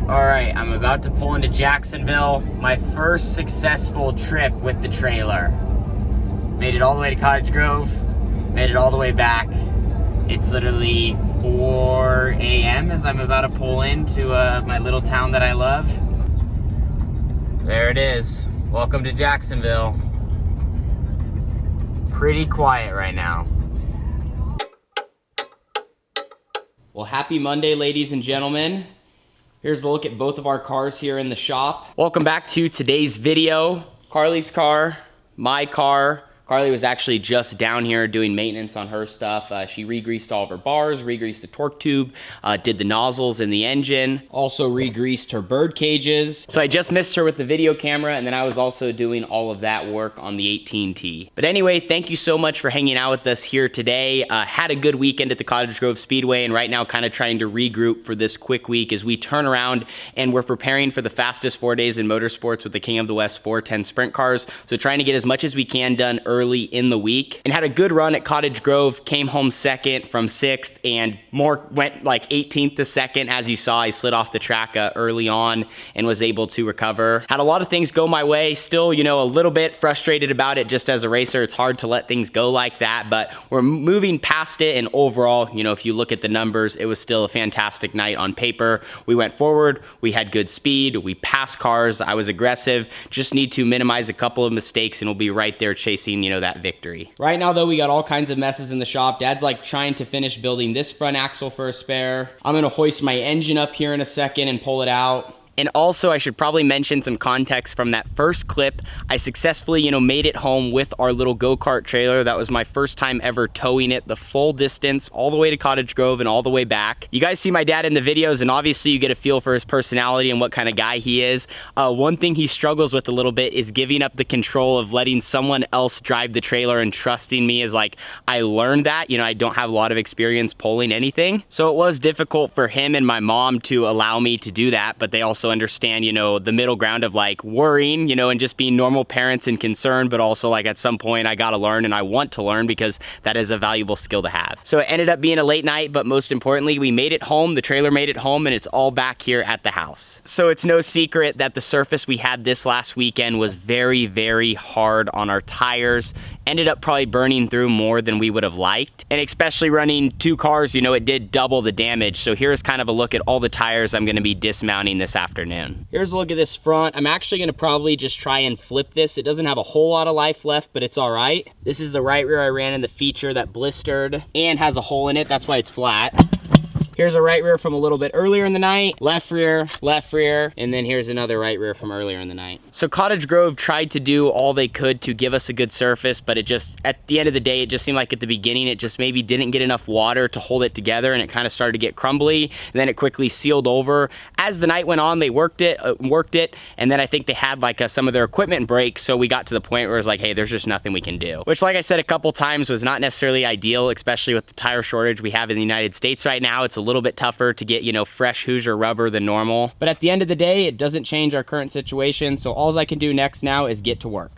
All right, I'm about to pull into Jacksonville. My first successful trip with the trailer. Made it all the way to Cottage Grove, made it all the way back. It's literally 4 a.m. as I'm about to pull into my little town that I love. There it is. Welcome to Jacksonville. Pretty quiet right now. Well, happy Monday, ladies and gentlemen. Here's a look at both of our cars here in the shop. Welcome back to today's video. Carly's car, my car. Carly was actually just down here doing maintenance on her stuff. She re-greased all of her bars, re-greased the torque tube, did the nozzles in the engine, also re-greased her bird cages. So I just missed her with the video camera, and then I was also doing all of that work on the 18T. But anyway, thank you so much for hanging out with us here today. Had a good weekend at the Cottage Grove Speedway, and right now kind of trying to regroup for this quick week as we turn around and we're preparing for the fastest 4 days in motorsports with the King of the West 410 sprint cars. So trying to get as much as we can done early in the week, and had a good run at Cottage Grove. Came home second from 6th, and went like 18th to 2nd. As you saw, I slid off the track early on and was able to recover. Had a lot of things go my way. Still, you know, a little bit frustrated about it. Just as a racer, it's hard to let things go like that, but we're moving past it, and overall, you know, if you look at the numbers, it was still a fantastic night on paper. We went forward, we had good speed, we passed cars, I was aggressive. Just need to minimize a couple of mistakes and we'll be right there chasing, you know, that victory. Right now though, we got all kinds of messes in the shop. Dad's like trying to finish building this front axle for a spare. I'm gonna hoist my engine up here in a second and pull it out. And also, I should probably mention some context from that first clip. I successfully, you know, made it home with our little go-kart trailer. That was my first time ever towing it the full distance, all the way to Cottage Grove and all the way back. You guys see my dad in the videos, and obviously you get a feel for his personality and what kind of guy he is. One thing he struggles with a little bit is giving up the control of letting someone else drive the trailer and trusting me. Is like, I learned that, you know, I don't have a lot of experience pulling anything. So it was difficult for him and my mom to allow me to do that, but they also understand, you know, the middle ground of like worrying, you know, and just being normal parents and concerned, but also like at some point I gotta learn, and I want to learn because that is a valuable skill to have. So it ended up being a late night, but most importantly, we made it home. The trailer made it home, and it's all back here at the house. So it's no secret that the surface we had this last weekend was very, very hard on our tires. Ended up probably burning through more than we would have liked. And especially running two cars, you know, it did double the damage. So here's kind of a look at all the tires I'm gonna be dismounting this afternoon. Here's a look at this front. I'm actually gonna probably just try and flip this. It doesn't have a whole lot of life left, but it's all right. This is the right rear I ran in the feature that blistered and has a hole in it. That's why it's flat. Here's a right rear from a little bit earlier in the night, left rear, and then here's another right rear from earlier in the night. So Cottage Grove tried to do all they could to give us a good surface, but it just, at the end of the day, it just seemed like at the beginning, it just maybe didn't get enough water to hold it together, and it kind of started to get crumbly, and then it quickly sealed over. As the night went on, they worked it, and then I think they had like some of their equipment break, so we got to the point where it was like, hey, there's just nothing we can do. Which, like I said a couple times, was not necessarily ideal, especially with the tire shortage we have in the United States right now. It's a little bit tougher to get, you know, fresh Hoosier rubber than normal. But at the end of the day, it doesn't change our current situation, so all I can do next now is get to work.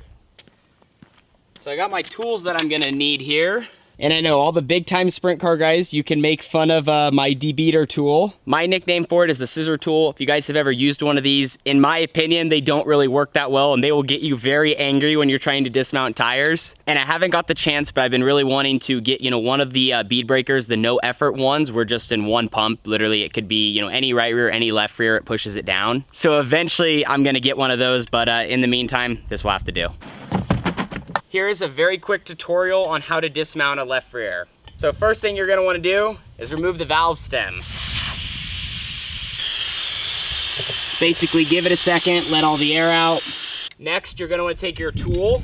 So I got my tools that I'm gonna need here. And I know all the big time sprint car guys, you can make fun of my debeater tool. My nickname for it is the scissor tool. If you guys have ever used one of these, in my opinion, they don't really work that well, and they will get you very angry when you're trying to dismount tires. And I haven't got the chance, but I've been really wanting to get, you know, one of the bead breakers, the no effort ones, were just in one pump. Literally, it could be, you know, any right rear, any left rear, it pushes it down. So eventually I'm gonna get one of those, but in the meantime, this will have to do. Here is a very quick tutorial on how to dismount a left rear. So first thing you're gonna wanna do is remove the valve stem. Basically give it a second, let all the air out. Next, you're gonna wanna take your tool.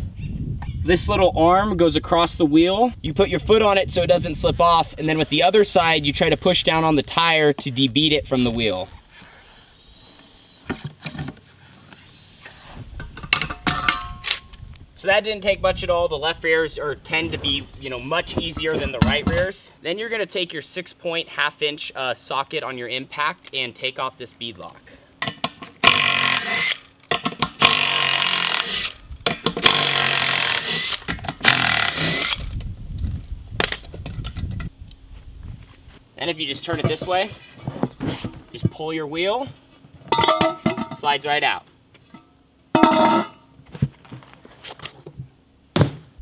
This little arm goes across the wheel. You put your foot on it so it doesn't slip off, and then with the other side, you try to push down on the tire to debeat it from the wheel. So that didn't take much at all. The left rears tend to be, you know, much easier than the right rears. Then you're gonna take your 6-point half-inch socket on your impact and take off this bead lock. And if you just turn it this way, just pull your wheel, Slides right out.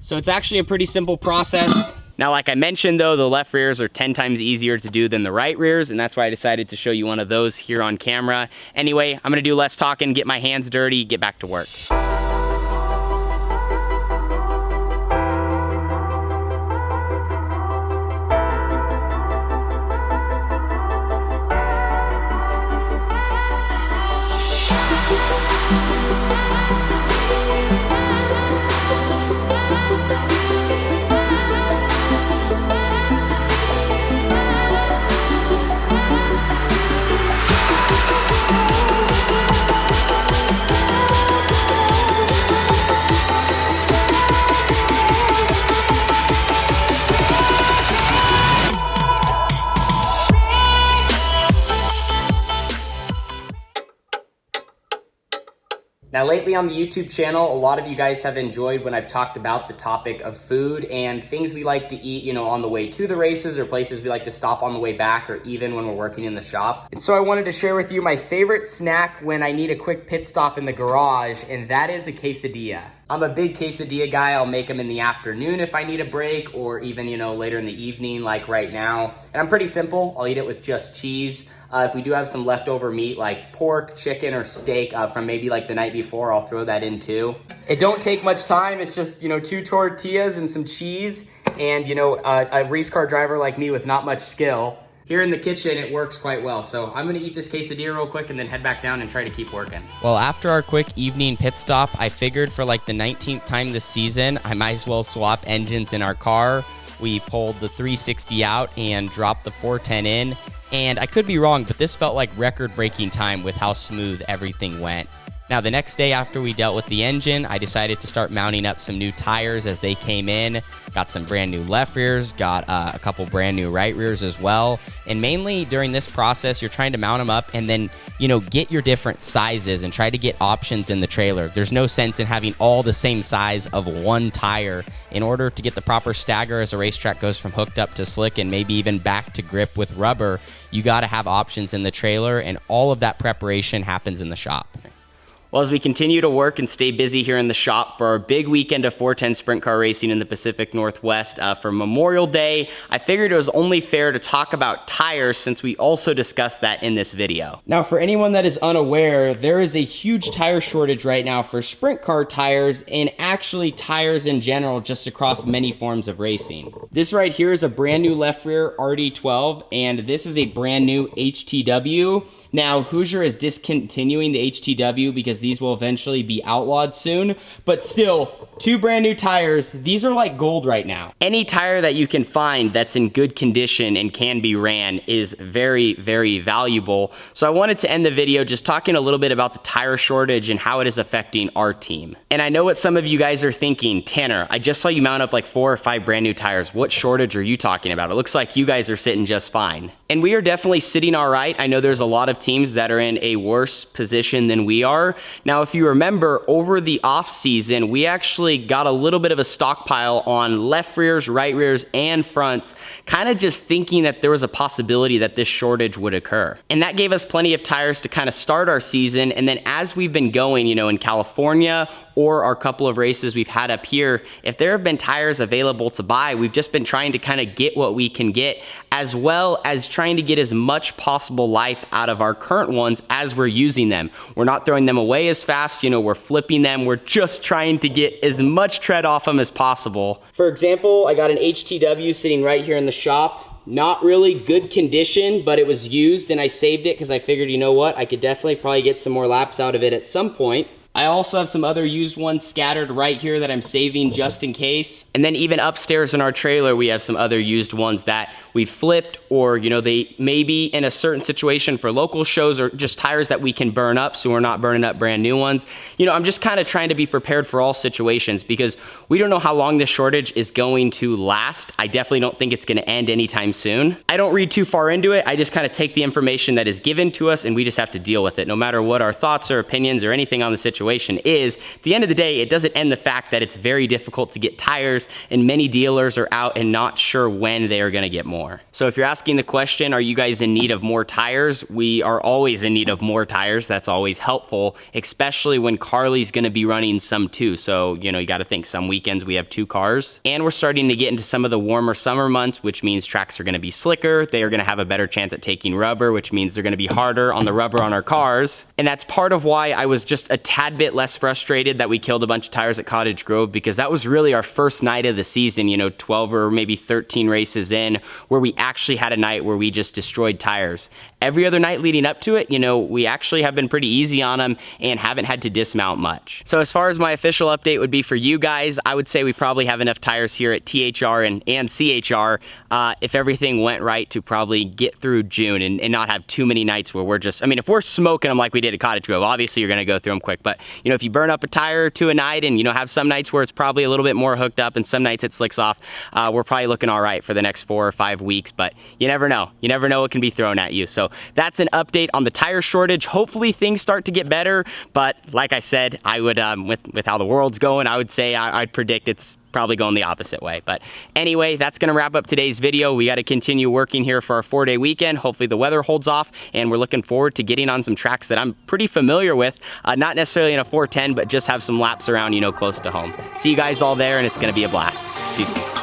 So it's actually a pretty simple process. Now, like I mentioned though, the left rears are 10 times easier to do than the right rears, and that's why I decided to show you one of those here on camera. Anyway, I'm gonna do less talking, get my hands dirty, get back to work. Now lately on the YouTube channel, a lot of you guys have enjoyed when I've talked about the topic of food and things we like to eat, you know, on the way to the races or places we like to stop on the way back or even when we're working in the shop. And so I wanted to share with you my favorite snack when I need a quick pit stop in the garage, and that is a quesadilla. I'm a big quesadilla guy. I'll make them in the afternoon if I need a break, or even, you know, later in the evening like right now. And I'm pretty simple. I'll eat it with just cheese. If we do have some leftover meat like pork, chicken, or steak from maybe like the night before, I'll throw that in too. It don't take much time. It's just, you know, 2 tortillas and some cheese and, you know, a race car driver like me with not much skill. Here in the kitchen, it works quite well. So I'm gonna eat this quesadilla real quick and then head back down and try to keep working. Well, after our quick evening pit stop, I figured for like the 19th time this season, I might as well swap engines in our car. We pulled the 360 out and dropped the 410 in. And I could be wrong, but this felt like record-breaking time with how smooth everything went. Now, the next day after we dealt with the engine, I decided to start mounting up some new tires as they came in. Got some brand new left rears, got a couple brand new right rears as well. And mainly during this process, you're trying to mount them up and then, you know, get your different sizes and try to get options in the trailer. There's no sense in having all the same size of one tire. In order to get the proper stagger as a racetrack goes from hooked up to slick and maybe even back to grip with rubber, you got to have options in the trailer, and all of that preparation happens in the shop. Well, as we continue to work and stay busy here in the shop for our big weekend of 410 sprint car racing in the Pacific Northwest for Memorial Day, I figured it was only fair to talk about tires since we also discussed that in this video. Now, for anyone that is unaware, there is a huge tire shortage right now for sprint car tires and actually tires in general just across many forms of racing. This right here is a brand new left rear RD12, and this is a brand new HTW. Now, Hoosier is discontinuing the HTW because these will eventually be outlawed soon, but still, 2 brand new tires. These are like gold right now. Any tire that you can find that's in good condition and can be ran is very, very valuable. So I wanted to end the video just talking a little bit about the tire shortage and how it is affecting our team. And I know what some of you guys are thinking, Tanner, I just saw you mount up like 4 or 5 brand new tires. What shortage are you talking about? It looks like you guys are sitting just fine. And we are definitely sitting all right. I know there's a lot of teams that are in a worse position than we are. Now, if you remember, over the off season, we actually got a little bit of a stockpile on left rears, right rears, and fronts, kind of just thinking that there was a possibility that this shortage would occur. And that gave us plenty of tires to kind of start our season. And then as we've been going, you know, in California or our couple of races we've had up here, if there have been tires available to buy, we've just been trying to kind of get what we can get, as well as trying to get as much possible life out of our current ones as we're using them. We're not throwing them away as fast, you know, we're flipping them. We're just trying to get as much tread off them as possible. For example, I got an HTW sitting right here in the shop. Not really good condition, but it was used and I saved it because I figured, you know what, I could definitely probably get some more laps out of it at some point. I also have some other used ones scattered right here that I'm saving just in case. And then even upstairs in our trailer, we have some other used ones that we flipped, or, you know, they may be in a certain situation for local shows or just tires that we can burn up so we're not burning up brand new ones. You know, I'm just kind of trying to be prepared for all situations because we don't know how long this shortage is going to last. I definitely don't think it's going to end anytime soon. I don't read too far into it. I just kind of take the information that is given to us and we just have to deal with it. No matter what our thoughts or opinions or anything on the situation is, at the end of the day, it doesn't end the fact that it's very difficult to get tires and many dealers are out and not sure when they are going to get more. more. So if you're asking the question, are you guys in need of more tires? We are always in need of more tires. That's always helpful, especially when Carly's gonna be running some too. So, you know, you gotta think some weekends we have 2 cars, and we're starting to get into some of the warmer summer months, which means tracks are gonna be slicker. They are gonna have a better chance at taking rubber, which means they're gonna be harder on the rubber on our cars. And that's part of why I was just a tad bit less frustrated that we killed a bunch of tires at Cottage Grove, because that was really our first night of the season, you know, 12 or maybe 13 races in, where we actually had a night where we just destroyed tires. Every other night leading up to it, you know, we actually have been pretty easy on them and haven't had to dismount much. So as far as my official update would be for you guys, I would say we probably have enough tires here at THR and CHR if everything went right to probably get through June and not have too many nights where we're just, I mean, if we're smoking them like we did at Cottage Grove, obviously you're gonna go through them quick, but you know, if you burn up a tire or two a night and, you know, have some nights where it's probably a little bit more hooked up and some nights it slicks off, we're probably looking all right for the next 4 or 5 weeks, but you never know. You never know what can be thrown at you. So that's an update on the tire shortage. Hopefully things start to get better, but like I said, I would, with how the world's going, I would say I'd predict it's probably going the opposite way. But anyway, that's gonna wrap up today's video. We gotta continue working here for our 4-day weekend. Hopefully the weather holds off, and we're looking forward to getting on some tracks that I'm pretty familiar with, not necessarily in a 410, but just have some laps around, you know, close to home. See you guys all there, and it's gonna be a blast. Deuces.